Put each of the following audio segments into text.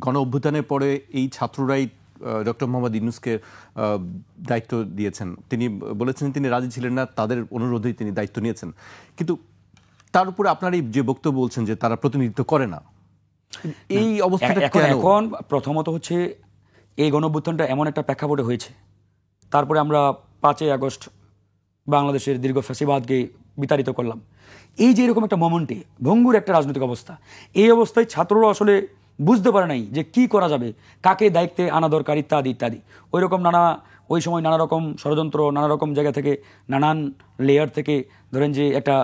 গণ অভ্যুত্থানের পরে এই ছাত্ররাই ডক্টর মোহাম্মদ ইউনূসকে দায়িত্ব দিয়েছেন। তিনি বলেছেন তিনি রাজি ছিলেন না, তাদের অনুরোধেই তিনি দায়িত্ব নিয়েছেন। কিন্তু তার উপরে আপনার এই যে বক্তব্য বলছেন যে তারা প্রতিনিধিত্ব করে না, এই অবস্থাটা এখন প্রথমত হচ্ছে এই গণ অভ্যুত্থানটা এমন একটা প্রেক্ষাপটে হয়েছে, তারপরে আমরা 5ই আগস্ট বাংলাদেশের দীর্ঘ ফ্যাসিবাদকে বিতাড়িত করলাম। এই যে এরকম একটা মোমেন্টে ভঙ্গুর একটা রাজনৈতিক অবস্থা, এই অবস্থায় ছাত্ররা আসলে বুঝতে পারে নাই যে কি করা যাবে, কাকে দায়িত্বে আনা দরকার ইত্যাদি ইত্যাদি। ওই সময় নানা রকম ষড়যন্ত্র, নানা রকম জায়গা থেকে, নানান লেয়ার থেকে ধরেন যে একটা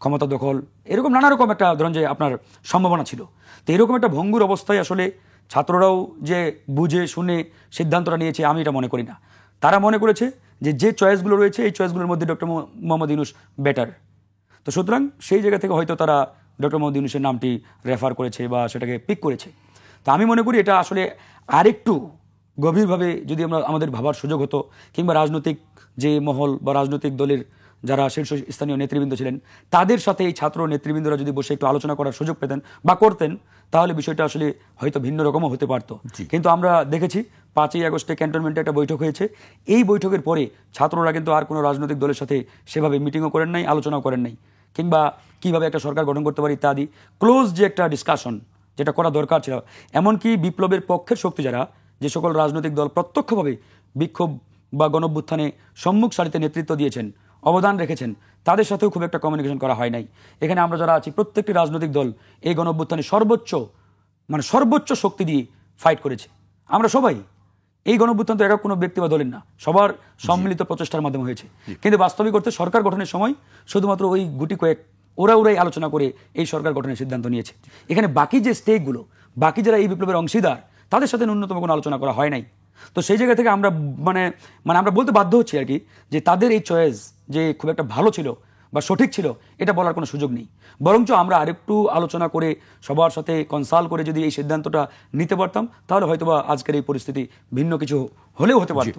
ক্ষমতা দখল, এরকম নানা রকম একটা ধরেন যে আপনার সম্ভাবনা ছিল। তো এরকম একটা ভঙ্গুর অবস্থায় আসলে ছাত্ররাও যে বুঝে শুনে সিদ্ধান্তটা নিয়েছে আমি এটা মনে করি না। তারা মনে করেছে যে চয়েসগুলো রয়েছে এই চয়েসগুলোর মধ্যে ডক্টর মোহাম্মদ ইউনূস বেটার। তো সুতরাং সেই জায়গা থেকে হয়তো তারা ডক্টর মোহাম্মদ ইউনূসের নামটি রেফার করেছে বা সেটাকে পিক করেছে। তো আমি মনে করি এটা আসলে আরেকটু গভীরভাবে যদি আমাদের ভাবার সুযোগ হতো, কিংবা রাজনৈতিক যে মহল বা রাজনৈতিক দলের যারা শীর্ষস্থানীয় নেতৃবৃন্দ ছিলেন তাদের সাথে এই ছাত্র নেতৃবৃন্দরা যদি বসে একটু আলোচনা করার সুযোগ পেতেন বা করতেন, তাহলে বিষয়টা আসলে হয়তো ভিন্ন রকমও হতে পারত। কিন্তু আমরা দেখেছি 5ই আগস্টে ক্যান্টনমেন্টে একটা বৈঠক হয়েছে। এই বৈঠকের পরে ছাত্ররা কিন্তু আর কোনো রাজনৈতিক দলের সাথে সেভাবে মিটিংও করেন নাই, আলোচনাও করেন নাই, কিংবা কিভাবে একটা সরকার গঠন করতে পারি ইত্যাদি ক্লোজ যে একটা ডিসকাশন যেটা করা দরকার ছিল। এমনকি বিপ্লবের পক্ষের শক্তি যারা, যে সকল রাজনৈতিক দল প্রত্যক্ষভাবে বিক্ষোভ বা গণঅভ্যুত্থানে সম্মুখ সারিতে নেতৃত্ব দিয়েছেন, অবদান রেখেছেন, তাদের সাথেও খুব একটা কমিউনিকেশন করা হয় নাই। এখানে আমরা যারা আছি প্রত্যেকটি রাজনৈতিক দল এই গণঅভ্যুত্থানে সর্বোচ্চ শক্তি দিয়ে ফাইট করেছে। আমরা সবাই এই গণঅভ্যুত্থান তো একা কোনো ব্যক্তি বা দলের না, সবার সম্মিলিত প্রচেষ্টার মাধ্যমে হয়েছে। কিন্তু বাস্তবিক অর্থে সরকার গঠনের সময় শুধুমাত্র ওই গুটি কয়েক ওরাই আলোচনা করে এই সরকার গঠনের সিদ্ধান্ত নিয়েছে। এখানে বাকি যে স্টেকগুলো, বাকি যারা এই বিপ্লবের অংশীদার, তাদের সাথে ন্যূনতম কোনো আলোচনা করা হয় নাই। তো সেই জায়গা থেকে আমরা আমরা বলতে বাধ্য হচ্ছি আর কি, যে তাদের এই চয়েস যে খুব একটা ভালো ছিল বা সঠিক ছিল এটা বলার কোনো সুযোগ নেই। বরঞ্চ আমরা আরেকটু আলোচনা করে সবার সাথে কনসাল্ট করে যদি এই সিদ্ধান্তটা নিতে পারতাম, তাহলে হয়তোবা আজকের এই পরিস্থিতি ভিন্ন কিছু হলেও হতে পারত।